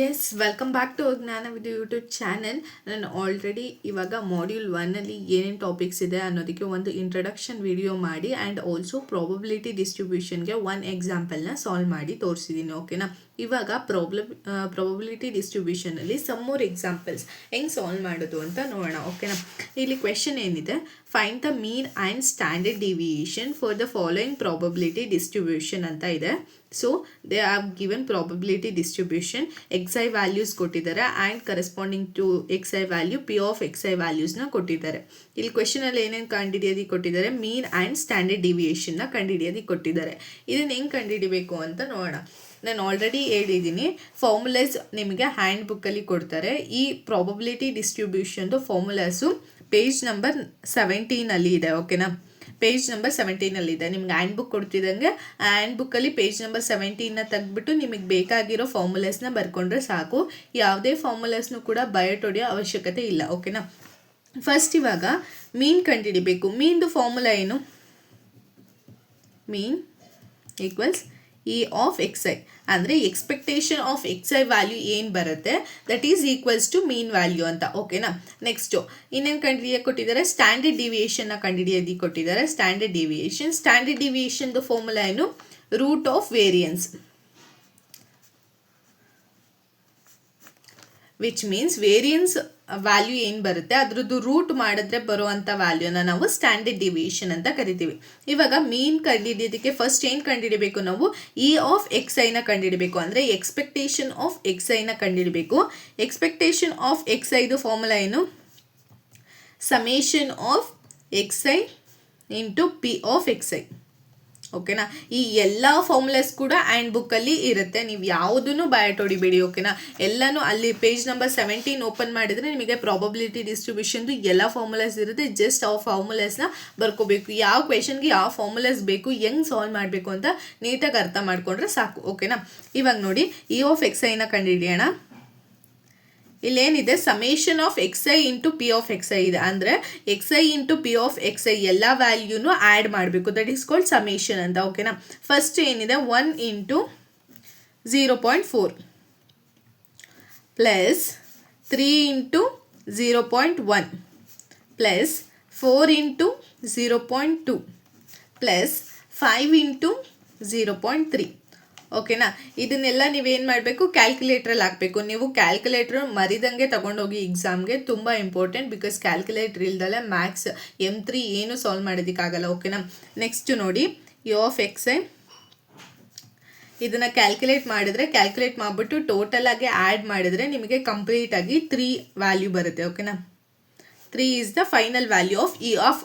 S welcome back to Jnanavidu YouTube channel. ನಾನು already ಇವಾಗ module 1ಅಲ್ಲಿ ಏನೇನು ಟಾಪಿಕ್ಸ್ ಇದೆ ಅನ್ನೋದಕ್ಕೆ ಒಂದು ಇಂಟ್ರಡಕ್ಷನ್ ವಿಡಿಯೋ ಮಾಡಿ ಆ್ಯಂಡ್ ಆಲ್ಸೋ ಪ್ರಾಬಬಿಲಿಟಿ ಡಿಸ್ಟ್ರಿಬ್ಯೂಷನ್ಗೆ ಒನ್ ಎಕ್ಸಾಂಪಲ್ನ ಸಾಲ್ವ್ ಮಾಡಿ ತೋರಿಸಿದ್ದೀನಿ. ಓಕೆನಾ, ಇವಾಗ ಪ್ರಾಬಬಿಲಿಟಿ ಡಿಸ್ಟ್ರಿಬ್ಯೂಷನಲ್ಲಿ ಸಮ್ ಮೋರ್ ಎಕ್ಸಾಂಪಲ್ಸ್ ಹೆಂಗೆ ಸಾಲ್ವ್ ಮಾಡೋದು ಅಂತ ನೋಡೋಣ. ಓಕೆನಾ, ಇಲ್ಲಿ ಕ್ವೆಶನ್ ಏನಿದೆ, find the mean and standard deviation for the following probability distribution ಅಂತ ಇದೆ. So they have given probability distribution, X I values ಕೊಟ್ಟಿದ್ದಾರೆ and corresponding to X I value P of X I ವ್ಯಾಲ್ಯೂಸ್ನ ಕೊಟ್ಟಿದ್ದಾರೆ. ಇಲ್ಲಿ ಕ್ವೆಶನಲ್ಲಿ ಏನೇನು ಕಂಡುಹಿಡಿಯೋದಕ್ಕೆ ಕೊಟ್ಟಿದ್ದಾರೆ, ಮೀನ್ and standard ಡಿವಿಯೇಷನ್ನ ಕಂಡುಹಿಡಿಯೋದಕ್ಕೆ ಕೊಟ್ಟಿದ್ದಾರೆ. ಇದನ್ನು ಹೆಂಗೆ ಕಂಡುಹಿಡಿಬೇಕು ಅಂತ ನೋಡೋಣ. ನಾನು ಆಲ್ರೆಡಿ ಹೇಳಿದ್ದೀನಿ, ಫಾರ್ಮುಲಾಸ್ ನಿಮಗೆ ಹ್ಯಾಂಡ್ ಬುಕ್ಕಲ್ಲಿ ಕೊಡ್ತಾರೆ. ಈ ಪ್ರಾಬಬಿಲಿಟಿ ಡಿಸ್ಟ್ರಿಬ್ಯೂಷನ್ದು ಫಾರ್ಮುಲಾಸು ಪೇಜ್ ನಂಬರ್ 17 ಇದೆ. ಓಕೆನಾ, ಪೇಜ್ ನಂಬರ್ 17 ಇದೆ. ನಿಮ್ಗೆ ಹ್ಯಾಂಡ್ ಬುಕ್ ಕೊಡ್ತಿದ್ದಂಗೆ ಹ್ಯಾಂಡ್ ಬುಕ್ಕಲ್ಲಿ ಪೇಜ್ ನಂಬರ್ 17ನ ತೆಗೆದ್ಬಿಟ್ಟು ನಿಮಗೆ ಬೇಕಾಗಿರೋ ಫಾರ್ಮುಲಾಸ್ನ ಬರ್ಕೊಂಡ್ರೆ ಸಾಕು. ಯಾವುದೇ ಫಾರ್ಮುಲಾಸ್ನು ಕೂಡ ಬಯೋಟ್ ಹೊಡೆಯೋ ಅವಶ್ಯಕತೆ ಇಲ್ಲ. ಓಕೆನಾ, ಫಸ್ಟ್ ಇವಾಗ ಮೀನ್ ಕಂಡುಹಿಡಿಬೇಕು. ಮೀನ್ದು ಫಾರ್ಮುಲಾ ಏನು? Mean equals E of X I, ಅಂದರೆ expectation of X I value ಏನು ಬರುತ್ತೆ that is equals to mean value ಅಂತ. ಓಕೆನಾ, ನೆಕ್ಸ್ಟು ಇನ್ನೇನು ಕಂಡುಹಿಡಿಯೋಕೆ ಕೊಟ್ಟಿದ್ದಾರೆ, ಸ್ಟ್ಯಾಂಡರ್ಡ್ ಡಿವಿಯೇಷನ್ನ ಕಂಡುಹಿಡಿಯೋದಕ್ಕೆ ಕೊಟ್ಟಿದ್ದಾರೆ. ಸ್ಟ್ಯಾಂಡರ್ಡ್ ಡಿವಿಯೇಷನ್ದು ಫಾರ್ಮುಲಾ ಏನು? Root of variance, which means variance value ಏನು ಬರುತ್ತೆ ಅದ್ರದ್ದು ರೂಟ್ ಮಾಡಿದ್ರೆ ಬರುವಂಥ ವ್ಯಾಲ್ಯೂನ ನಾವು ಸ್ಟ್ಯಾಂಡರ್ಡ್ ಡಿವಿಯೇಷನ್ ಅಂತ ಕರಿತೀವಿ. ಇವಾಗ ಮೀನ್ ಕಂಡುಹಿಡಿಯೋದಕ್ಕೆ ಫಸ್ಟ್ ಏನು ಕಂಡುಹಿಡಬೇಕು ನಾವು? ಇ ಆಫ್ ಎಕ್ಸ್ ಐನ ಕಂಡುಹಿಡಬೇಕು, ಅಂದರೆ ಎಕ್ಸ್ಪೆಕ್ಟೇಷನ್ ಆಫ್ ಎಕ್ಸ್ ಐನ ಕಂಡುಹಿಡಬೇಕು. ಎಕ್ಸ್ಪೆಕ್ಟೇಷನ್ ಆಫ್ ಎಕ್ಸ್ ಐದು ಫಾರ್ಮುಲಾ ಏನು? Summation of X I into P of X I. ಓಕೆನಾ, ಈ ಎಲ್ಲ ಫಾರ್ಮುಲಾಸ್ ಕೂಡ ಹ್ಯಾಂಡ್ ಬುಕ್ಕಲ್ಲಿ ಇರುತ್ತೆ, ನೀವು ಯಾವುದನ್ನು ಬಯೋಟ್ ಹೊಡಿಬೇಡಿ. ಓಕೆನಾ, ಎಲ್ಲನೂ ಅಲ್ಲಿ ಪೇಜ್ ನಂಬರ್ 17 ಓಪನ್ ಮಾಡಿದರೆ ನಿಮಗೆ ಪ್ರಾಬಬಿಲಿಟಿ ಡಿಸ್ಟ್ರಿಬ್ಯೂಷನ್ದು ಎಲ್ಲ ಫಾರ್ಮುಲಾಸ್ ಇರುತ್ತೆ. ಜಸ್ಟ್ ಆ ಫಾರ್ಮುಲಾಸ್ನ ಬರ್ಕೋಬೇಕು. ಯಾವ ಕ್ವೆಶನ್ಗೆ ಯಾವ ಫಾರ್ಮುಲಾಸ್ ಬೇಕು, ಹೆಂಗೆ ಸಾಲ್ವ್ ಮಾಡಬೇಕು ಅಂತ ನೀಟಾಗಿ ಅರ್ಥ ಮಾಡ್ಕೊಂಡ್ರೆ ಸಾಕು. ಓಕೆನಾ, ಇವಾಗ ನೋಡಿ, ಇ ಆಫ್ ಎಕ್ಸ್ ಐನ ಕಂಡುಹಿಡಿಯೋಣ. ಇಲ್ಲೇನಿದೆ, summation of X I into P of X I ಇದೆ. ಅಂದರೆ X I into P of X I ಎಲ್ಲ ವ್ಯಾಲ್ಯೂನು ಆ್ಯಡ್ ಮಾಡಬೇಕು, ದಟ್ ಈಸ್ ಕಾಲ್ಡ್ ಸಮೇಷನ್ ಅಂತ. ಓಕೆನಾ, ಫಸ್ಟ್ ಏನಿದೆ 1 into 0.4 plus 3 into 0.1 plus 4 into 0.2 plus 5 into 0.3. ಓಕೆನಾ, ಇದನ್ನೆಲ್ಲ ನೀವೇನು ಮಾಡಬೇಕು, ಕ್ಯಾಲ್ಕುಲೇಟ್ರಲ್ಲಿ ಹಾಕಬೇಕು. ನೀವು ಕ್ಯಾಲ್ಕುಲೇಟ್ರ್ ಮರಿದಂಗೆ ತೊಗೊಂಡೋಗಿ ಎಕ್ಸಾಮ್ಗೆ, ತುಂಬ ಇಂಪಾರ್ಟೆಂಟ್. ಬಿಕಾಸ್ ಕ್ಯಾಲ್ಕುಲೇಟ್ರ್ ಇಲ್ದಲೆ ಮ್ಯಾಥ್ಸ್ M3 ಏನು ಸಾಲ್ವ್ ಮಾಡೋದಕ್ಕಾಗಲ್ಲ. ಓಕೆನಾ, ನೆಕ್ಸ್ಟ್ ನೋಡಿ, ಯು ಆಫ್ ಎಕ್ಸ್ ಐ ಇದನ್ನು ಕ್ಯಾಲ್ಕುಲೇಟ್ ಮಾಡಿಬಿಟ್ಟು ಟೋಟಲಾಗಿ ಆ್ಯಡ್ ಮಾಡಿದರೆ ನಿಮಗೆ ಕಂಪ್ಲೀಟಾಗಿ 3 ವ್ಯಾಲ್ಯೂ ಬರುತ್ತೆ. ಓಕೆನಾ, 3 is the final value of e of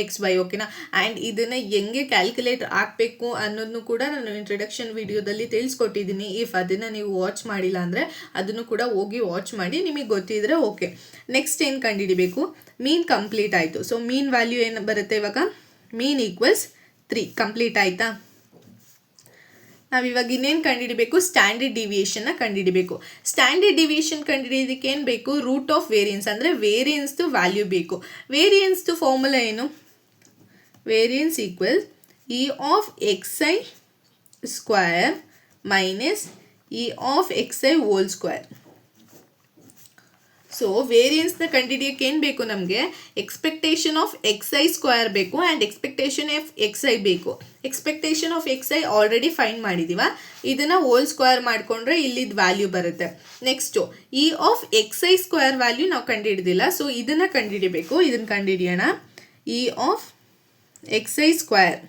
x y. ಓಕೆನಾ, ಆ್ಯಂಡ್ ಇದನ್ನು ಹೆಂಗೆ ಕ್ಯಾಲ್ಕುಲೇಟ್ ಹಾಕಬೇಕು ಅನ್ನೋದನ್ನು ಕೂಡ ನಾನು ಇಂಟ್ರಡಕ್ಷನ್ ವಿಡಿಯೋದಲ್ಲಿ ತಿಳಿಸ್ಕೊಟ್ಟಿದ್ದೀನಿ. ಇಫ್ ಅದನ್ನು ನೀವು ವಾಚ್ ಮಾಡಿಲ್ಲ ಅಂದರೆ ಅದನ್ನು ಕೂಡ ಹೋಗಿ ವಾಚ್ ಮಾಡಿ, ನಿಮಗೆ ಗೊತ್ತಿದ್ರೆ ಓಕೆ. ನೆಕ್ಸ್ಟ್ ಏನು ಕಂಡುಹಿಡಿಬೇಕು? ಮೀನ್ ಕಂಪ್ಲೀಟ್ ಆಯಿತು. ಸೊ ಮೀನ್ ವ್ಯಾಲ್ಯೂ ಏನು ಬರುತ್ತೆ ಇವಾಗ? ಮೀನ್ ಈಕ್ವಲ್ಸ್ 3. ಕಂಪ್ಲೀಟ್ ಆಯಿತಾ? ನಾವಿವಾಗ ಇನ್ನೇನು ಕಂಡುಹಿಡಬೇಕು? ಸ್ಟ್ಯಾಂಡರ್ಡ್ ಡಿವಿಯೇಷನ್ನ ಕಂಡುಹಿಡಬೇಕು. ಸ್ಟ್ಯಾಂಡರ್ಡ್ ಡಿವಿಯೇಷನ್ ಕಂಡುಹಿಡಿಯೋದಕ್ಕೆ ಏನು ಬೇಕು? ರೂಟ್ ಆಫ್ ವೇರಿಯನ್ಸ್, ಅಂದರೆ ವೇರಿಯನ್ಸ್ದು ವ್ಯಾಲ್ಯೂ ಬೇಕು. ವೇರಿಯನ್ಸ್ದು ಫಾರ್ಮುಲಾ ಏನು? Variance equal E of X I square minus E of X I whole square. So ವೇರಿಯನ್ಸ್ನ ಕಂಡುಹಿಡಿಯೋಕ್ಕೆ ಏನು ಬೇಕು ನಮಗೆ? Expectation of X I square ಬೇಕು and expectation of X I ಬೇಕು. Expectation of X I already find ಮಾಡಿದ್ದೀವ, ಇದನ್ನು whole square ಮಾಡಿಕೊಂಡ್ರೆ ಇಲ್ಲಿದ್ದು ವ್ಯಾಲ್ಯೂ ಬರುತ್ತೆ. Next E of X I square value ನಾವು ಕಂಡುಹಿಡಿದಿಲ್ಲ, ಸೊ ಇದನ್ನು ಕಂಡುಹಿಡಿಬೇಕು. ಇದನ್ನು ಕಂಡುಹಿಡಿಯೋಣ. E of X I square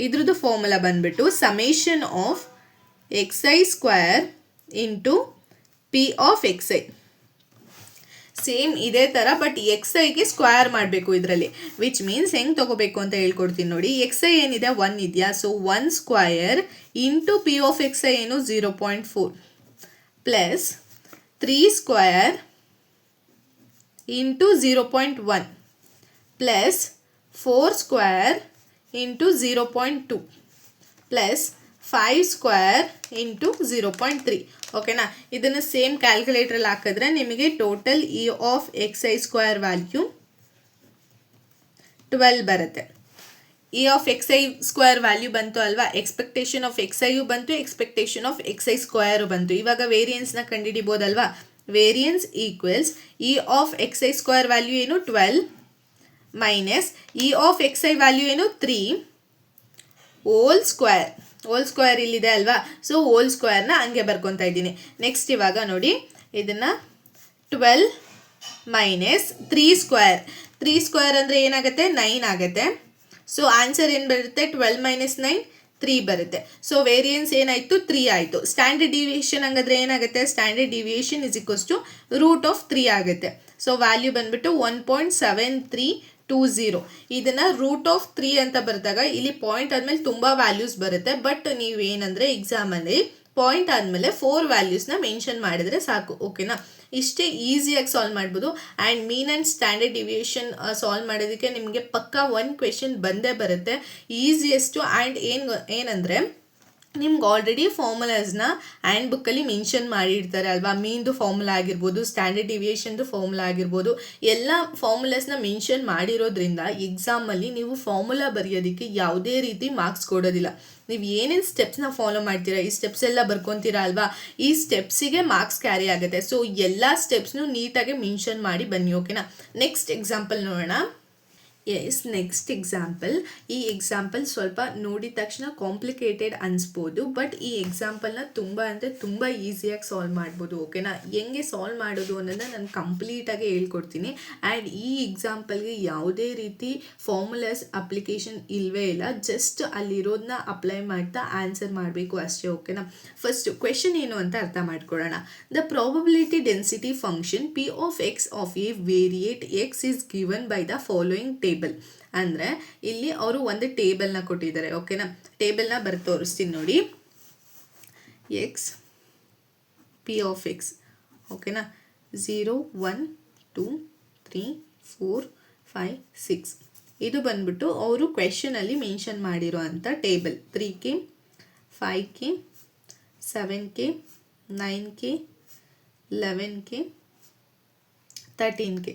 ಇದ್ರದ್ದು ಫಾರ್ಮುಲಾ ಬಂದುಬಿಟ್ಟು summation of X I square into P of X I. Same ಇದೇ ಥರ, ಬಟ್ ಎಕ್ಸ್ ಐಗೆ ಸ್ಕ್ವೇರ್ ಮಾಡಬೇಕು ಇದರಲ್ಲಿ. ವಿಚ್ ಮೀನ್ಸ್ ಹೆಂಗೆ ತೊಗೋಬೇಕು ಅಂತ ಹೇಳ್ಕೊಡ್ತೀನಿ ನೋಡಿ. ಎಕ್ಸ್ ಐ ಏನಿದೆ 1 ಇದೆಯಾ, so 1 square into P of X I ಏನು 0.4 plus 3 square into 0.1 plus 4 square into 0.2 plus 5 square into 0.3. ಓಕೆನಾ, ಇದನ್ನು ಸೇಮ್ ಕ್ಯಾಲ್ಕುಲೇಟ್ರಲ್ಲಿ ಹಾಕಿದ್ರೆ ನಿಮಗೆ total E of X I square value 12 ಬರುತ್ತೆ. E of X I square value ಬಂತು ಅಲ್ವಾ, ಎಕ್ಸ್ಪೆಕ್ಟೇಷನ್ ಆಫ್ ಎಕ್ಸ್ ಐಯು ಬಂತು, expectation of X I square ಬಂತು. ಇವಾಗ ವೇರಿಯನ್ಸ್ನ ಕಂಡುಹಿಡಿಬೋದಲ್ವಾ. Variance equals E of X I square value ಏನು 12 minus E of X I value ಏನು 3 ಹೋಲ್ ಸ್ಕ್ವೇರ್ ಇಲ್ಲಿದೆ ಅಲ್ವಾ. ಸೊ ಹೋಲ್ ಸ್ಕ್ವೇರ್ನ ಹಂಗೆ ಬರ್ಕೊತಾ ಇದ್ದೀನಿ. ನೆಕ್ಸ್ಟ್ ಇವಾಗ ನೋಡಿ ಇದನ್ನು 12 ಮೈನಸ್ 3 ಸ್ಕ್ವೇರ್ ಅಂದರೆ ಏನಾಗುತ್ತೆ 9 ಆಗುತ್ತೆ. ಸೊ ಆನ್ಸರ್ ಏನು ಬರುತ್ತೆ 12 ಮೈನಸ್ 9 3 ಬರುತ್ತೆ. ಸೊ ವೇರಿಯನ್ಸ್ ಏನಾಯಿತು 3 ಆಯಿತು. ಸ್ಟ್ಯಾಂಡರ್ಡ್ ಡಿವಿಯೇಷನ್ ಹಂಗಾದ್ರೆ ಏನಾಗುತ್ತೆ, standard deviation is equals to root of 3 ಆಗುತ್ತೆ. ಸೊ ವ್ಯಾಲ್ಯೂ ಬಂದುಬಿಟ್ಟು 1.7320. ಇದನ್ನು ರೂಟ್ ಆಫ್ 3 ಅಂತ ಬರೆದಾಗ ಇಲ್ಲಿ ಪಾಯಿಂಟ್ ಆದಮೇಲೆ ತುಂಬ ವ್ಯಾಲ್ಯೂಸ್ ಬರುತ್ತೆ. ಬಟ್ ನೀವೇನಂದರೆ ಎಕ್ಸಾಮಲ್ಲಿ ಪಾಯಿಂಟ್ ಆದಮೇಲೆ 4 ವ್ಯಾಲ್ಯೂಸ್ನ ಮೆನ್ಷನ್ ಮಾಡಿದರೆ ಸಾಕು. ಓಕೆನಾ, ಇಷ್ಟೇ ಈಸಿಯಾಗಿ ಸಾಲ್ವ್ ಮಾಡ್ಬೋದು. And mean and standard deviation solve ಮಾಡೋದಕ್ಕೆ ನಿಮಗೆ ಪಕ್ಕಾ 1 ಕ್ವೆಶನ್ ಬಂದೇ ಬರುತ್ತೆ. ಈಸಿಯೆಸ್ಟು. ಆ್ಯಂಡ್ ಏನಂದರೆ ನಿಮ್ಗೆ ಆಲ್ರೆಡಿ ಫಾರ್ಮುಲಾಸ್ನ ಹ್ಯಾಂಡ್ ಬುಕ್ಕಲ್ಲಿ ಮೆನ್ಷನ್ ಮಾಡಿರ್ತಾರೆ ಅಲ್ವಾ. ಮೀನ್ದು ಫಾರ್ಮುಲಾ ಆಗಿರ್ಬೋದು, ಸ್ಟ್ಯಾಂಡರ್ಡ್ ಡಿವಿಯೇಷನ್ದು ಫಾರ್ಮುಲಾ ಆಗಿರ್ಬೋದು, ಎಲ್ಲ ಫಾರ್ಮುಲಾಸ್ನ ಮೆನ್ಷನ್ ಮಾಡಿರೋದ್ರಿಂದ ಎಕ್ಸಾಮಲ್ಲಿ ನೀವು ಫಾರ್ಮುಲಾ ಬರೆಯೋದಕ್ಕೆ ಯಾವುದೇ ರೀತಿ ಮಾರ್ಕ್ಸ್ ಕೊಡೋದಿಲ್ಲ. ನೀವು ಏನೇನು ಸ್ಟೆಪ್ಸ್ನ ಫಾಲೋ ಮಾಡ್ತೀರಾ, ಈ ಸ್ಟೆಪ್ಸ್ ಎಲ್ಲ ಬರ್ಕೊತೀರಾ ಅಲ್ವಾ, ಈ ಸ್ಟೆಪ್ಸಿಗೆ ಮಾರ್ಕ್ಸ್ ಕ್ಯಾರಿ ಆಗುತ್ತೆ. ಸೊ ಎಲ್ಲ ಸ್ಟೆಪ್ಸ್ನು ನೀಟಾಗಿ ಮೆನ್ಷನ್ ಮಾಡಿ ಬನ್ನಿ. ಓಕೆನಾ, ನೆಕ್ಸ್ಟ್ ಎಕ್ಸಾಂಪಲ್ ನೋಡೋಣ. Yes, next example. ಈ ಎಕ್ಸಾಂಪಲ್ ಸ್ವಲ್ಪ ನೋಡಿದ ತಕ್ಷಣ ಕಾಂಪ್ಲಿಕೇಟೆಡ್ ಅನಿಸ್ಬೋದು, ಬಟ್ ಈ ಎಕ್ಸಾಂಪಲ್ನ ತುಂಬ ಅಂದರೆ ತುಂಬ ಈಸಿಯಾಗಿ ಸಾಲ್ವ್ ಮಾಡ್ಬೋದು. ಓಕೆನಾ, ಹೆಂಗೆ ಸಾಲ್ವ್ ಮಾಡೋದು ಅನ್ನೋದನ್ನ ನಾನು ಕಂಪ್ಲೀಟಾಗಿ ಹೇಳ್ಕೊಡ್ತೀನಿ. ಆ್ಯಂಡ್ ಈ ಎಕ್ಸಾಂಪಲ್ಗೆ ಯಾವುದೇ ರೀತಿ ಫಾರ್ಮುಲಾಸ್ ಅಪ್ಲಿಕೇಶನ್ ಇಲ್ಲವೇ ಇಲ್ಲ. ಜಸ್ಟ್ ಅಲ್ಲಿರೋದನ್ನ ಅಪ್ಲೈ ಮಾಡ್ತಾ ಆನ್ಸರ್ ಮಾಡಬೇಕು ಅಷ್ಟೇ. ಓಕೆನಾ, ಫಸ್ಟ್ ಕ್ವೆಶನ್ ಏನು ಅಂತ ಅರ್ಥ ಮಾಡ್ಕೊಳ್ಳೋಣ. The probability density function P of X of A variate X is given by the following table. ಅಂದರೆ ಇಲ್ಲಿ ಅವರು ಒಂದು ಟೇಬಲ್ನ ಕೊಟ್ಟಿದ್ದಾರೆ. ಓಕೆನಾ, ಟೇಬಲ್ನ ಬರೆದು ತೋರಿಸ್ತೀನಿ ನೋಡಿ. X P of X. ಓಕೆನಾ, 0 1 2 3 4 5 6 ಇದು ಬಂದ್ಬಿಟ್ಟು ಅವರು ಕ್ವೆಶನಲ್ಲಿ ಮೆನ್ಷನ್ ಮಾಡಿರೋ ಅಂಥ table. 3K 5K 7K 9K 11K 13K.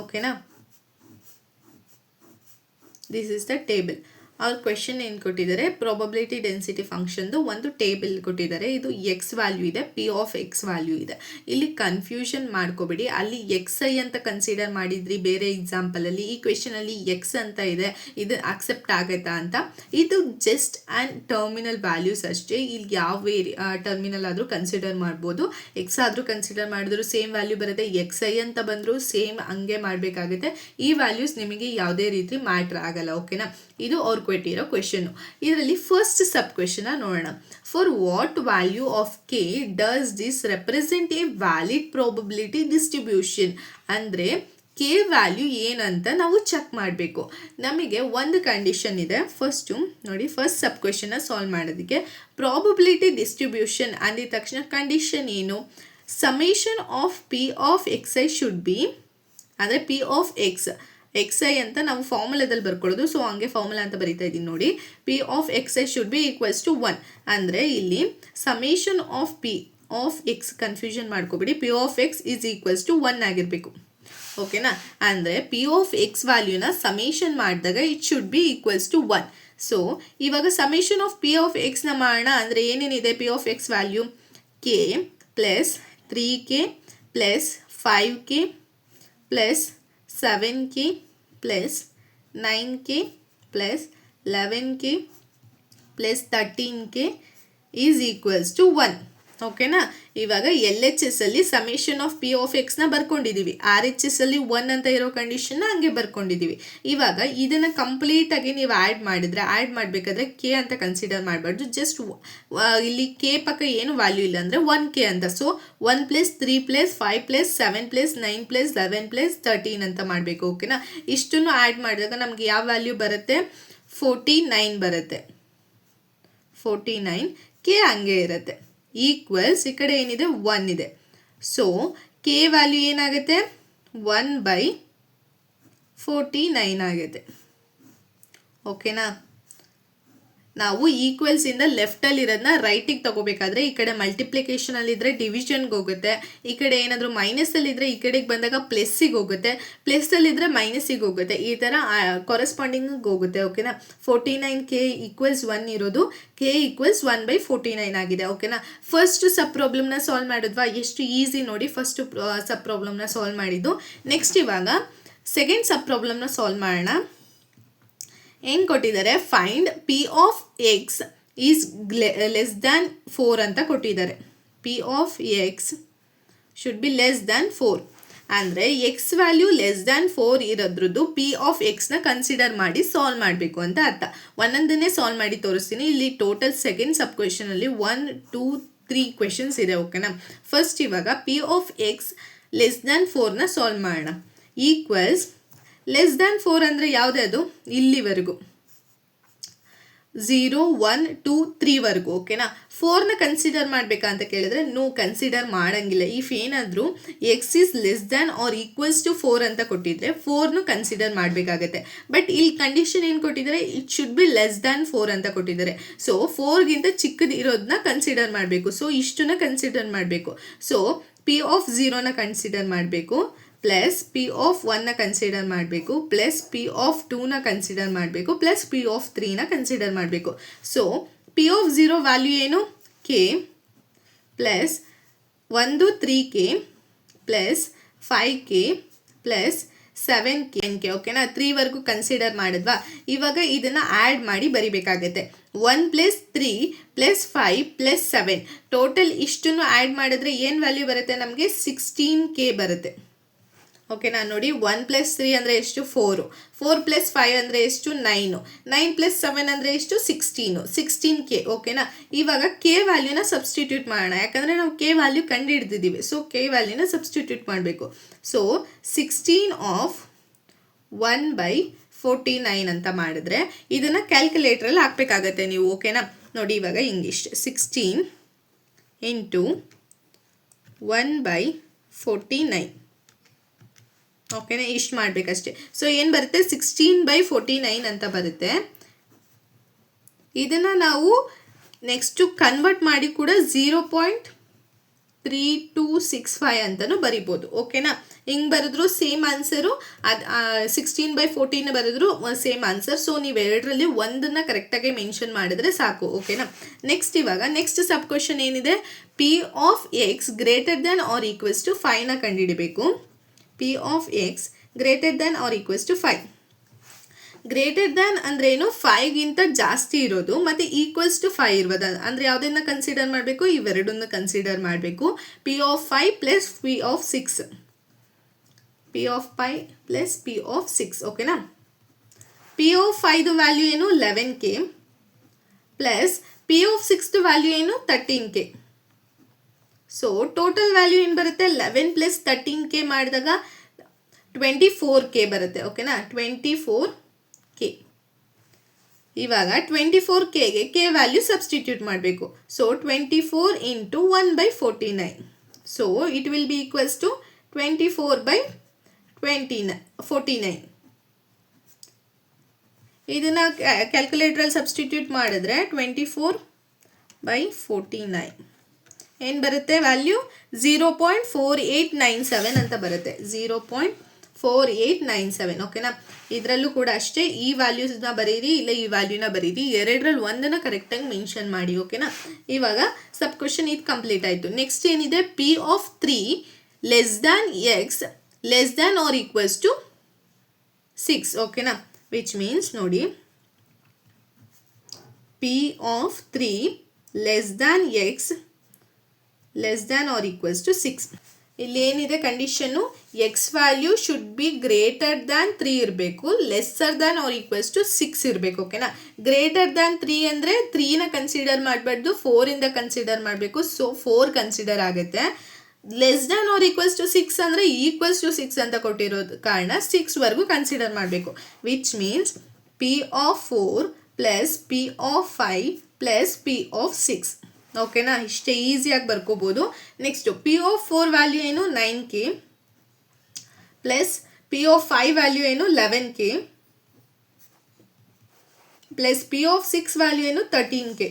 ಓಕೆನಾ, ದಿಸ್ ಇಸ್ ದ ಟೇಬಲ್. ಅವ್ರ ಕ್ವೆಶನ್ ಏನು ಕೊಟ್ಟಿದ್ದಾರೆ, ಪ್ರಾಬಬಿಲಿಟಿ ಡೆನ್ಸಿಟಿ ಫಂಕ್ಷನ್ದು ಒಂದು ಟೇಬಲ್ ಕೊಟ್ಟಿದ್ದಾರೆ. ಇದು ಎಕ್ಸ್ ವ್ಯಾಲ್ಯೂ ಇದೆ, ಪಿ ಆಫ್ ಎಕ್ಸ್ ವ್ಯಾಲ್ಯೂ ಇದೆ. ಇಲ್ಲಿ ಕನ್ಫ್ಯೂಷನ್ ಮಾಡ್ಕೋಬೇಡಿ. ಅಲ್ಲಿ ಎಕ್ಸ್ ಐ ಅಂತ ಕನ್ಸಿಡರ್ ಮಾಡಿದ್ರಿ ಬೇರೆ ಎಕ್ಸಾಂಪಲಲ್ಲಿ, ಈ ಕ್ವೆಶನಲ್ಲಿ ಎಕ್ಸ್ ಅಂತ ಇದೆ. ಇದು ಅಕ್ಸೆಪ್ಟ್ ಆಗುತ್ತಾ ಅಂತ. ಇದು ಜಸ್ಟ್ ಆ್ಯಂಡ್ ಟರ್ಮಿನಲ್ ವ್ಯಾಲ್ಯೂಸ್ ಅಷ್ಟೇ. ಇಲ್ಲಿ ಯಾವ ಟರ್ಮಿನಲ್ ಆದರೂ ಕನ್ಸಿಡರ್ ಮಾಡ್ಬೋದು. ಎಕ್ಸ್ ಆದರೂ ಕನ್ಸಿಡರ್ ಮಾಡಿದ್ರು ಸೇಮ್ ವ್ಯಾಲ್ಯೂ ಬರುತ್ತೆ, ಎಕ್ಸ್ ಐ ಅಂತ ಬಂದರೂ ಸೇಮ್ ಹಂಗೆ ಮಾಡಬೇಕಾಗುತ್ತೆ. ಈ ವ್ಯಾಲ್ಯೂಸ್ ನಿಮಗೆ ಯಾವುದೇ ರೀತಿ ಮ್ಯಾಟ್ರ್ ಆಗಲ್ಲ. ಓಕೆನಾ, ಇದು ಅವ್ರು ಕೊಟ್ಟಿರೋ ಕ್ವೆಶನ್ನು. ಇದರಲ್ಲಿ ಫಸ್ಟ್ ಸಬ್ ಕ್ವೆಶನ್ ನೋಡೋಣ. For what value of K does this represent A valid probability distribution. ಅಂದರೆ ಕೆ ವ್ಯಾಲ್ಯೂ ಏನಂತ ನಾವು ಚೆಕ್ ಮಾಡಬೇಕು. ನಮಗೆ ಒಂದು ಕಂಡೀಷನ್ ಇದೆ. ಫಸ್ಟು ನೋಡಿ, ಫಸ್ಟ್ ಸಬ್ ಕ್ವೆಶನ್ನ ಸಾಲ್ವ್ ಮಾಡೋದಕ್ಕೆ ಪ್ರಾಬಬಿಲಿಟಿ ಡಿಸ್ಟ್ರಿಬ್ಯೂಷನ್ ಅಂದಿದ ತಕ್ಷಣ ಕಂಡೀಷನ್ ಏನು, summation of P of X I should B, ಅಂದರೆ ಪಿ ಆಫ್ ಎಕ್ಸ್ ಐ ಅಂತ ನಾವು ಫಾರ್ಮುಲಾದಲ್ಲಿ ಬರ್ಕೊಳ್ಳೋದು. ಸೊ ಹಂಗೆ ಫಾರ್ಮುಲಾ ಅಂತ ಬರೀತಾ ಇದ್ದೀನಿ ನೋಡಿ. P of X I should be equals to 1. ಅಂದರೆ ಇಲ್ಲಿ summation of P of X, confusion ಮಾಡ್ಕೋಬೇಡಿ, P of X is equals to 1 ಆಗಿರಬೇಕು. ಓಕೆನಾ, ಅಂದರೆ ಪಿ ಆಫ್ ಎಕ್ಸ್ ವ್ಯಾಲ್ಯೂನ ಸಮೇಷನ್ ಮಾಡಿದಾಗ it should be equals to 1. So ಇವಾಗ ಸಮೇಷನ್ ಆಫ್ ಪಿ ಆಫ್ ಎಕ್ಸ್ನ ಮಾಡೋಣ. ಅಂದರೆ ಏನೇನಿದೆ, P of X value K plus 3K plus 5K plus 7K plus 9K plus 11K plus 13K is equals to 1. ಓಕೆನಾ, ಇವಾಗ L H S ಅಲ್ಲಿ summation of P of ಎಕ್ಸ್ನ ಬರ್ಕೊಂಡಿದ್ದೀವಿ. R H S ಅಲ್ಲಿ 1 ಅಂತ ಇರೋ ಕಂಡೀಷನ್ನ ಹಂಗೆ ಬರ್ಕೊಂಡಿದ್ದೀವಿ. ಇವಾಗ ಇದನ್ನು ಕಂಪ್ಲೀಟಾಗಿ ನೀವು ಆ್ಯಡ್ ಮಾಡಿದರೆ, ಆ್ಯಡ್ ಮಾಡಬೇಕಾದ್ರೆ ಕೆ ಅಂತ ಕನ್ಸಿಡರ್ ಮಾಡಬಾರ್ದು. ಜಸ್ಟ್ ಇಲ್ಲಿ ಕೆ ಪಕ್ಕ ಏನು ವ್ಯಾಲ್ಯೂ ಇಲ್ಲ ಅಂದರೆ 1K ಅಂತ. So 1 plus 3 plus 5 plus 7 plus 9 plus 11 plus 13 ಅಂತ ಮಾಡಬೇಕು. ಓಕೆನಾ, ಇಷ್ಟನ್ನು ಆ್ಯಡ್ ಮಾಡಿದಾಗ ನಮಗೆ ಯಾವ ವ್ಯಾಲ್ಯೂ ಬರುತ್ತೆ, 49 ಬರುತ್ತೆ. 49 ಕೆ ಹಂಗೆ ಇರುತ್ತೆ. ಈಕ್ವಲ್ಸ್ ಈ ಕಡೆ ಏನಿದೆ 1 ಇದೆ. ಸೊ ಕೆ ವ್ಯಾಲ್ಯೂ ಏನಾಗುತ್ತೆ, 1/49 ಆಗುತ್ತೆ. ಓಕೆನಾ, ನಾವು ಈಕ್ವಲ್ಸ್ ಇಂದ ಲೆಫ್ಟ್ ಅಲ್ಲಿ ಇರೋದನ್ನ ರೈಟಿಗೆ ತಗೋಬೇಕಾದ್ರೆ ಈ ಕಡೆ ಮಲ್ಟಿಪ್ಲಿಕೇಶನ್ ಅಲ್ಲಿ ಇದ್ರೆ ಡಿವಿಷನ್ಗೆ ಹೋಗುತ್ತೆ, ಈ ಕಡೆ ಏನಾದರೂ ಮೈನಸ್ ಅಲ್ಲಿ ಇದ್ರೆ ಈ ಕಡೆಗೆ ಬಂದಾಗ ಪ್ಲಸ್ಸಿಗೆ ಹೋಗುತ್ತೆ, ಪ್ಲಸ್ ಅಲ್ಲಿ ಇದ್ರೆ ಮೈನಸ್ಸಿಗೆ ಹೋಗುತ್ತೆ, ಈ ತರ ಕೊರೆಸ್ಪಾಂಡಿಂಗ್ ಹೋಗುತ್ತೆ. ಓಕೆನಾ, 49k ಈಕ್ವಲ್ಸ್ 1 ಇರೋದು k ಈಕ್ವಲ್ಸ್ 1/49 ಆಗಿದೆ. ಓಕೆನಾ, ಫಸ್ಟ್ ಸಬ್ ಪ್ರಾಬ್ಲಮ್ನ ಸಾಲ್ವ್ ಮಾಡಿದ್ವಾ, ಎಷ್ಟು ಈಸಿ ನೋಡಿ. ಫಸ್ಟ್ ಸಬ್ ಪ್ರಾಬ್ಲಮ್ನ ಸಾಲ್ವ್ ಮಾಡಿದ್ದು. ನೆಕ್ಸ್ಟ್ ಇವಾಗ ಸೆಕೆಂಡ್ ಸಬ್ ಪ್ರಾಬ್ಲಮ್ನ ಸಾಲ್ವ್ ಮಾಡೋಣ. ಏನು ಕೊಟ್ಟಿದ್ದಾರೆ, find P of X is less than 4 ಅಂತ ಕೊಟ್ಟಿದ್ದಾರೆ. P of X should be less than 4 ಅಂದರೆ ಎಕ್ಸ್ ವ್ಯಾಲ್ಯೂ ಲೆಸ್ ದ್ಯಾನ್ 4 ಇರೋದ್ರದ್ದು ಪಿ ಆಫ್ ಎಕ್ಸ್ನ ಕನ್ಸಿಡರ್ ಮಾಡಿ ಸಾಲ್ವ್ ಮಾಡಬೇಕು ಅಂತ ಅರ್ಥ. ಒಂದೊಂದನ್ನೇ ಸಾಲ್ವ್ ಮಾಡಿ ತೋರಿಸ್ತೀನಿ. ಇಲ್ಲಿ ಟೋಟಲ್ ಸೆಕೆಂಡ್ ಸಬ್ ಕ್ವೆಶನಲ್ಲಿ 1 2 3 ಕ್ವೆಶನ್ಸ್ ಇದೆ. ಓಕೆನಾ, ಫಸ್ಟ್ ಇವಾಗ P of X less than 4ನ ಸಾಲ್ವ್ ಮಾಡೋಣ. ಈಕ್ವಲ್ಸ್ ಲೆಸ್ ದ್ಯಾನ್ 4 ಅಂದರೆ ಯಾವುದೇ ಅದು, ಇಲ್ಲಿವರೆಗೂ 0 1 2 3ವರೆಗೂ. ಓಕೆನಾ, 4ನ ಕನ್ಸಿಡರ್ ಮಾಡಬೇಕಾ ಅಂತ ಕೇಳಿದ್ರೆ ನೋ, ಕನ್ಸಿಡರ್ ಮಾಡೋಂಗಿಲ್ಲ. ಇಫ್ ಏನಾದರೂ X is less than or equals to 4 ಅಂತ ಕೊಟ್ಟಿದ್ರೆ 4ನು ಕನ್ಸಿಡರ್ ಮಾಡಬೇಕಾಗತ್ತೆ. ಬಟ್ ಇಲ್ಲಿ ಕಂಡೀಷನ್ ಏನು ಕೊಟ್ಟಿದ್ದಾರೆ, it should be less than 4 ಅಂತ ಕೊಟ್ಟಿದ್ದಾರೆ. ಸೊ 4ಗಿಂತ ಚಿಕ್ಕದು ಇರೋದನ್ನ ಕನ್ಸಿಡರ್ ಮಾಡಬೇಕು. ಸೊ ಇಷ್ಟನ್ನ ಕನ್ಸಿಡರ್ ಮಾಡಬೇಕು. ಸೊ ಪಿ ಆಫ್ 0ನ ಕನ್ಸಿಡರ್ ಮಾಡಬೇಕು, ಪ್ಲಸ್ ಪಿ ಆಫ್ 1ನ ಕನ್ಸಿಡರ್ ಮಾಡಬೇಕು, ಪ್ಲಸ್ ಪಿ ಆಫ್ 2ನ ಕನ್ಸಿಡರ್ ಮಾಡಬೇಕು, ಪ್ಲಸ್ ಪಿ ಆಫ್ 3ನ ಕನ್ಸಿಡರ್ ಮಾಡಬೇಕು. ಸೊ ಪಿ ಆಫ್ 0 ವ್ಯಾಲ್ಯೂ ಏನು, K plus 1 3k plus 5k plus 7k. ಓಕೆನಾ, 3ವರೆಗೂ ಕನ್ಸಿಡರ್ ಮಾಡಿದ್ವಾ. ಇವಾಗ ಇದನ್ನು ಆ್ಯಡ್ ಮಾಡಿ ಬರಿಬೇಕಾಗತ್ತೆ. 1 + 3 + 5 + 7 ಟೋಟಲ್ ಇಷ್ಟನ್ನು ಆ್ಯಡ್ ಮಾಡಿದ್ರೆ ಏನು ವ್ಯಾಲ್ಯೂ ಬರುತ್ತೆ ನಮಗೆ, 16k ಬರುತ್ತೆ. ಓಕೆನಾ, ನೋಡಿ 1 + 3 ಅಂದರೆ ಎಷ್ಟು, 4 4 + 5 ಅಂದರೆ ಎಷ್ಟು, 9 9 + 7 ಅಂದರೆ ಎಷ್ಟು, 16k. ಓಕೆನಾ, ಇವಾಗ ಕೆ ವ್ಯಾಲ್ಯೂನ ಸಬ್ಸ್ಟಿಟ್ಯೂಟ್ ಮಾಡೋಣ. ಯಾಕಂದರೆ ನಾವು ಕೆ ವ್ಯಾಲ್ಯೂ ಕಂಡು ಹಿಡ್ದಿದ್ದೀವಿ. ಸೊ ಕೆ ವ್ಯಾಲ್ಯೂನ ಸಬ್ಸ್ಟಿಟ್ಯೂಟ್ ಮಾಡಬೇಕು. ಸೊ 16 ಆಫ್ 1/49 ಅಂತ ಮಾಡಿದ್ರೆ ಇದನ್ನು ಕ್ಯಾಲ್ಕುಲೇಟ್ರಲ್ಲಿ ಹಾಕಬೇಕಾಗತ್ತೆ ನೀವು. ಓಕೆನಾ, ನೋಡಿ ಇವಾಗ ಇಂಗ್ಲೀಷ್ 16 × 1/49. ಓಕೆನಾ, ಇಷ್ಟು ಮಾಡಬೇಕಷ್ಟೆ. ಸೊ ಏನು ಬರುತ್ತೆ, 16/49 ಅಂತ ಬರುತ್ತೆ. ಇದನ್ನು ನಾವು ನೆಕ್ಸ್ಟು ಕನ್ವರ್ಟ್ ಮಾಡಿ ಕೂಡ 0.3265 ಅಂತಲೂ ಬರಿಬೋದು. ಓಕೆನಾ, ಹಿಂಗೆ ಬರೆದ್ರು ಸೇಮ್ ಆನ್ಸರು, ಅದು 16/14 ಬರೆದ್ರು ಸೇಮ್ ಆನ್ಸರ್. ಸೊ ನೀವು ಎರಡರಲ್ಲಿ ಒಂದನ್ನು ಕರೆಕ್ಟಾಗಿ ಮೆನ್ಷನ್ ಮಾಡಿದ್ರೆ ಸಾಕು. ಓಕೆನಾ, ನೆಕ್ಸ್ಟ್ ಇವಾಗ ನೆಕ್ಸ್ಟ್ ಸಬ್ ಕ್ವೆಶನ್ ಏನಿದೆ, P of X greater than or equals to 5ನ ಕಂಡುಹಿಡಿಬೇಕು. P of X greater than or equals to 5. Greater than ಅಂದರೆ ಏನು, 5ಗಿಂತ ಜಾಸ್ತಿ ಇರೋದು ಮತ್ತು ಈಕ್ವಲ್ಸ್ ಟು 5 ಇರ್ಬೋದು. ಅಂದರೆ ಯಾವುದನ್ನು ಕನ್ಸಿಡರ್ ಮಾಡಬೇಕು, ಇವೆರಡನ್ನು ಕನ್ಸಿಡರ್ ಮಾಡಬೇಕು. P of 5 + P of 6. P of 5 + P of 6. ಓಕೆನಾ, ಪಿ ಆಫ್ 5 ವ್ಯಾಲ್ಯೂ ಏನು, 11k plus P of 6 value ಏನು, 13k. ಸೊ ಟೋಟಲ್ ವ್ಯಾಲ್ಯೂ ಏನು ಬರುತ್ತೆ, 11 + 13k ಮಾಡಿದಾಗ 24k ಬರುತ್ತೆ. ಓಕೆನಾ, 24k. ಇವಾಗ 24kಗೆ ಕೆ ವ್ಯಾಲ್ಯೂ ಸಬ್ಸ್ಟಿಟ್ಯೂಟ್ ಮಾಡಬೇಕು. So 24 × 1/49. So it will be equals to 24/49. ಇದನ್ನು ಕ್ಯಾಲ್ಕುಲೇಟ್ರಲ್ಲಿ ಸಬ್ಸ್ಟಿಟ್ಯೂಟ್ ಮಾಡಿದ್ರೆ 24/49 ಏನು ಬರುತ್ತೆ ವ್ಯಾಲ್ಯೂ, 0.4897 ಅಂತ ಬರುತ್ತೆ. 0.4897. ಓಕೆನಾ, ಇದರಲ್ಲೂ ಕೂಡ ಅಷ್ಟೇ, ಈ ವ್ಯಾಲ್ಯೂಸ್ನ ಬರೀರಿ, ಇಲ್ಲ ಈ ವ್ಯಾಲ್ಯೂನ ಬರೀರಿ, ಎರಡರಲ್ಲಿ ಒಂದನ್ನು ಕರೆಕ್ಟಾಗಿ ಮೆನ್ಷನ್ ಮಾಡಿ. ಓಕೆನಾ, ಇವಾಗ ಸಬ್ ಕ್ವೆಶನ್ ಇದು ಕಂಪ್ಲೀಟ್ ಆಯಿತು. ನೆಕ್ಸ್ಟ್ ಏನಿದೆ, P of 3 less than X less than or equals to 6. ಓಕೆನಾ, ವಿಚ್ ಮೀನ್ಸ್ ನೋಡಿ, P of 3 less than X less than or equals to 6. ಇಲ್ಲಿ ಏನಿದೆ ಕಂಡೀಷನ್ನು, X value should be greater than 3 ಇರಬೇಕು, lesser than or equals to 6 ಇರಬೇಕು. ಓಕೆನಾ, greater than 3 ಅಂದರೆ 3ನ ಕನ್ಸಿಡರ್ ಮಾಡಬಾರ್ದು, 4ಇಂದ ಕನ್ಸಿಡರ್ ಮಾಡಬೇಕು. ಸೊ 4 ಕನ್ಸಿಡರ್ ಆಗುತ್ತೆ. Less than or equals to 6 ಅಂದರೆ ಈಕ್ವಲ್ಸ್ ಟು 6 ಅಂತ ಕೊಟ್ಟಿರೋದು ಕಾರಣ 6ವರೆಗೂ ಕನ್ಸಿಡರ್ ಮಾಡಬೇಕು. Which means P of 4 + P of 5 + P of 6. ಓಕೆನಾ, ಇಷ್ಟೇ ಈಸಿಯಾಗಿ ಬರ್ಕೋಬೋದು. ನೆಕ್ಸ್ಟು ಪಿ ಆಫ್ 4 ವ್ಯಾಲ್ಯೂ ಏನು, 9k plus P of 5 value ಏನು, 11k plus P of 6 value ಏನು 13K.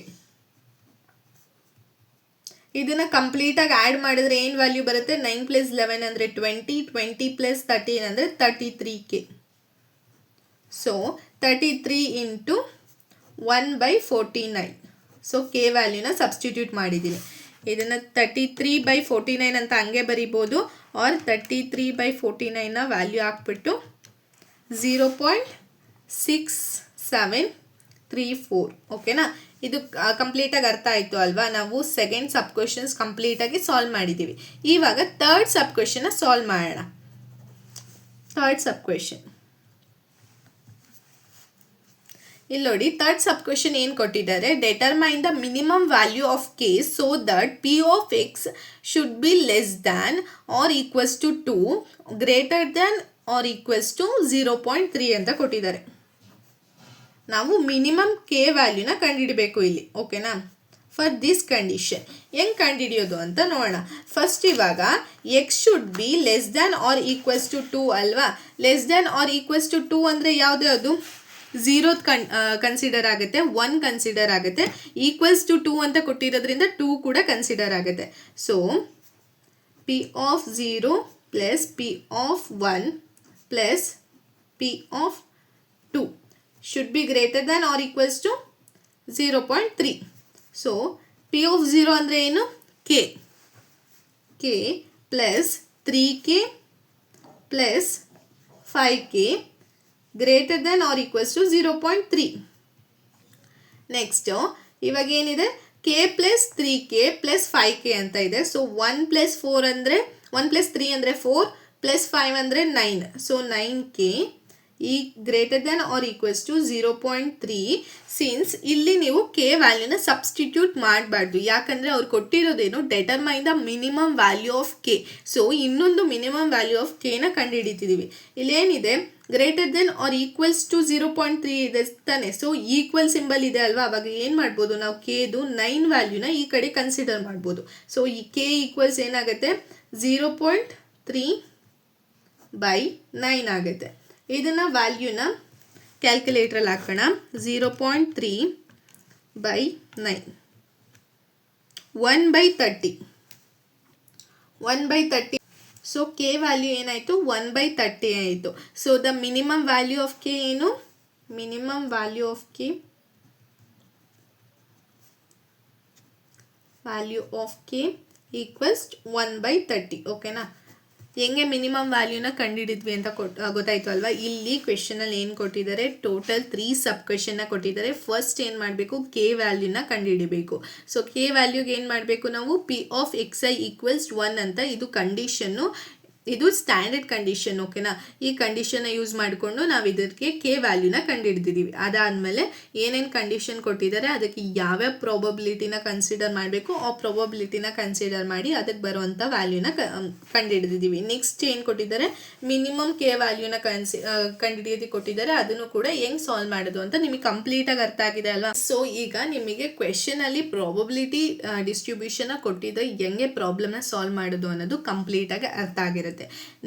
ಇದನ್ನು ಕಂಪ್ಲೀಟಾಗಿ ಆ್ಯಡ್ ಮಾಡಿದ್ರೆ ಏನು ವ್ಯಾಲ್ಯೂ ಬರುತ್ತೆ, 9 + 11 ಅಂದರೆ 20, 20 + 13 ಅಂದರೆ 33K. So 33 into 1/49. So K ವ್ಯಾಲ್ಯೂನ ಸಬ್ಸ್ಟಿಟ್ಯೂಟ್ ಮಾಡಿದ್ದೀನಿ. ಇದನ್ನು 33/49 ಅಂತ ಹಂಗೆ ಬರಿಬೋದು, ಆರ್ 33/49ನ ವ್ಯಾಲ್ಯೂ ಹಾಕ್ಬಿಟ್ಟು 0.6734. ಓಕೆನಾ. ಇದು ಕಂಪ್ಲೀಟಾಗಿ ಅರ್ಥ ಆಯಿತು ಅಲ್ವಾ. ನಾವು ಸೆಕೆಂಡ್ ಸಬ್ ಕ್ವೆಶನ್ಸ್ ಕಂಪ್ಲೀಟಾಗಿ ಸಾಲ್ವ್ ಮಾಡಿದ್ದೀವಿ. ಇವಾಗ ಥರ್ಡ್ ಸಬ್ ಕ್ವೆಶನ್ನ ಸಾಲ್ವ್ ಮಾಡೋಣ. ಥರ್ಡ್ ಸಬ್ ಕ್ವೆಶನ್ ಇಲ್ಲಿ ನೋಡಿ. ಥರ್ಡ್ ಸಬ್ ಕ್ವೆಶನ್ ಏನು ಕೊಟ್ಟಿದ್ದಾರೆ, determine the minimum value of K so that P of X should be less than or equals to 2, greater than or equals to 0.3 ಅಂತ ಕೊಟ್ಟಿದ್ದಾರೆ. ನಾವು minimum K ವ್ಯಾಲ್ಯೂನ ಕಂಡುಹಿಡಬೇಕು ಇಲ್ಲಿ. ಓಕೆನಾ. For this condition ಹೆಂಗೆ ಕಂಡುಹಿಡಿಯೋದು ಅಂತ ನೋಡೋಣ. ಫಸ್ಟ್ ಇವಾಗ X should be less than or equals to 2 ಅಲ್ವಾ. Less than or equals to 2 ಅಂದರೆ ಯಾವುದು, ಅದು 0 ಕನ್ಸಿಡರ್ ಆಗುತ್ತೆ, 1 ಕನ್ಸಿಡರ್ ಆಗುತ್ತೆ. ಈಕ್ವಲ್ಸ್ ಟು 2 ಅಂತ ಕೊಟ್ಟಿರೋದ್ರಿಂದ 2 ಕೂಡ ಕನ್ಸಿಡರ್ ಆಗುತ್ತೆ. So P of 0 plus P of 1 plus P of 2 should be greater than or equals to 0.3. So P of 0 ಅಂದರೆ ಏನು, K. K plus 3K plus 5K greater than or equals to 0.3. Next ಇವಾಗ ಏನಿದೆ, K plus 3K plus 5K ಅಂತ ಇದೆ. So 1 + 4 ಅಂದರೆ 1 + 3 ಅಂದರೆ 4 + 5 ಅಂದರೆ 9. So 9K ಈ greater than or equals to 0.3. Since ಇಲ್ಲಿ ನೀವು ಕೆ ವ್ಯಾಲ್ಯೂನ ಸಬ್ಸ್ಟಿಟ್ಯೂಟ್ ಮಾಡಬಾರ್ದು, ಯಾಕಂದರೆ ಅವ್ರು ಕೊಟ್ಟಿರೋದೇನು, determine the minimum value of K. So ಇನ್ನೊಂದು ಮಿನಿಮಮ್ ವ್ಯಾಲ್ಯೂ ಆಫ್ ಕೆನ ಕಂಡುಹಿಡಿತಿದ್ದೀವಿ. ಇಲ್ಲೇನಿದೆ, greater than or equals to 0.3 ಇದೆ ತಾನೆ. ಸೊ ಈಕ್ವಲ್ ಸಿಂಬಲ್ ಇದೆ ಅಲ್ವಾ. ಅವಾಗ ಏನು ಮಾಡ್ಬೋದು ನಾವು, ಕೆದು 9 ವ್ಯಾಲ್ಯೂನ ಈ ಕಡೆ ಕನ್ಸಿಡರ್ ಮಾಡ್ಬೋದು. ಸೊ ಈ ಕೆ ಈಕ್ವಲ್ಸ್ ಏನಾಗುತ್ತೆ, 0.3/9 ಆಗುತ್ತೆ. ಇದನ್ನು ವ್ಯಾಲ್ಯೂನ ಕ್ಯಾಲ್ಕುಲೇಟ್ರಲ್ಲಿ ಹಾಕೋಣ. 0.3/9 1/30. 1/30. ಸೊ ಕೆ ವ್ಯಾಲ್ಯೂ ಏನಾಯಿತು, 1/30 ಆಯಿತು. So the minimum value of K ಏನು, minimum value of K equals 1/30. ಓಕೆನಾ. ಹೆಂಗೆ ಮಿನಿಮಮ್ ವ್ಯಾಲ್ಯೂನ ಕಂಡುಹಿಡಿದ್ವಿ ಅಂತ ಗೊತ್ತಾಯಿತು ಅಲ್ವಾ. ಇಲ್ಲಿ ಕ್ವೆಶನಲ್ಲಿ ಏನು ಕೊಟ್ಟಿದ್ದಾರೆ, ಟೋಟಲ್ 3 ಸಬ್ ಕ್ವೆಶನ್ನ ಕೊಟ್ಟಿದ್ದಾರೆ. ಫಸ್ಟ್ ಏನು ಮಾಡಬೇಕು, ಕೆ ವ್ಯಾಲ್ಯೂನ ಕಂಡುಹಿಡಿಬೇಕು. ಸೊ ಕೆ ವ್ಯಾಲ್ಯೂಗೆ ಏನು ಮಾಡಬೇಕು ನಾವು, P of X I equals 1 ಅಂತ. ಇದು ಕಂಡೀಷನ್ನು, ಇದು ಸ್ಟ್ಯಾಂಡರ್ಡ್ ಕಂಡೀಷನ್. ಓಕೆನಾ. ಈ ಕಂಡೀಷನ್ನ ಯೂಸ್ ಮಾಡಿಕೊಂಡು ನಾವು ಇದಕ್ಕೆ ಕೆ ವ್ಯಾಲ್ಯೂನ ಕಂಡುಹಿಡಿದಿದ್ದೀವಿ. ಅದಾದಮೇಲೆ ಏನೇನು ಕಂಡೀಷನ್ ಕೊಟ್ಟಿದ್ದಾರೆ, ಅದಕ್ಕೆ ಯಾವ್ಯಾವ ಪ್ರಾಬಬಿಲಿಟಿನ ಕನ್ಸಿಡರ್ ಮಾಡಬೇಕು, ಆ ಪ್ರಾಬಬಿಲಿಟಿನ ಕನ್ಸಿಡರ್ ಮಾಡಿ ಅದಕ್ಕೆ ಬರುವಂಥ ವ್ಯಾಲ್ಯೂನ ಕಂಡುಹಿಡಿದಿದ್ದೀವಿ. ನೆಕ್ಸ್ಟ್ ಏನು ಕೊಟ್ಟಿದ್ದಾರೆ, ಮಿನಿಮಮ್ ಕೆ ವ್ಯಾಲ್ಯೂನ ಕಂಡುಹಿಡಿಯೋದಕ್ಕೆ ಕೊಟ್ಟಿದ್ದಾರೆ. ಅದನ್ನು ಕೂಡ ಹೆಂಗೆ ಸಾಲ್ವ್ ಮಾಡೋದು ಅಂತ ನಿಮಗೆ ಕಂಪ್ಲೀಟಾಗಿ ಅರ್ಥ ಆಗಿದೆ ಅಲ್ವಾ. ಸೊ ಈಗ ನಿಮಗೆ ಕ್ವೆಶನಲ್ಲಿ ಪ್ರಾಬಬಿಲಿಟಿ ಡಿಸ್ಟ್ರಿಬ್ಯೂಷನ್ನ ಕೊಟ್ಟಿದ್ದರೆ ಹೆಂಗೆ ಪ್ರಾಬ್ಲಮ್ನ ಸಾಲ್ವ್ ಮಾಡೋದು ಅನ್ನೋದು ಕಂಪ್ಲೀಟಾಗಿ ಅರ್ಥ ಆಗಿರುತ್ತೆ.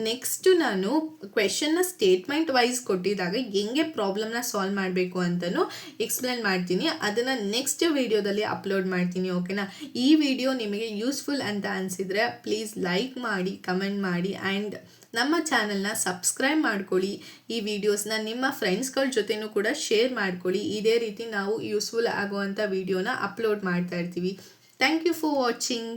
ನೆಕ್ಸ್ಟ್ ನಾನು ಕ್ವೆಶನ್ನ ಸ್ಟೇಟ್ಮೆಂಟ್ ವೈಸ್ ಕೊಟ್ಟಿದ್ದಾಗ ಹೆಂಗೆ ಪ್ರಾಬ್ಲಮ್ನ ಸಾಲ್ವ್ ಮಾಡಬೇಕು ಅಂತಲೂ ಎಕ್ಸ್ಪ್ಲೇನ್ ಮಾಡ್ತೀನಿ. ಅದನ್ನು ನೆಕ್ಸ್ಟ್ ವಿಡಿಯೋದಲ್ಲಿ ಅಪ್ಲೋಡ್ ಮಾಡ್ತೀನಿ. ಓಕೆನಾ. ಈ ವಿಡಿಯೋ ನಿಮಗೆ ಯೂಸ್ಫುಲ್ ಅಂತ ಅನಿಸಿದರೆ ಪ್ಲೀಸ್ ಲೈಕ್ ಮಾಡಿ, ಕಮೆಂಟ್ ಮಾಡಿ ಆ್ಯಂಡ್ ನಮ್ಮ ಚಾನಲ್ನ ಸಬ್ಸ್ಕ್ರೈಬ್ ಮಾಡ್ಕೊಳ್ಳಿ. ಈ ವಿಡಿಯೋಸ್ನ ನಿಮ್ಮ ಫ್ರೆಂಡ್ಸ್ಗಳ ಜೊತೆನೂ ಕೂಡ ಶೇರ್ ಮಾಡ್ಕೊಳ್ಳಿ. ಇದೇ ರೀತಿ ನಾವು ಯೂಸ್ಫುಲ್ ಆಗುವಂಥ ವಿಡಿಯೋನ ಅಪ್ಲೋಡ್ ಮಾಡ್ತಾ ಇರ್ತೀವಿ. Thank you for watching.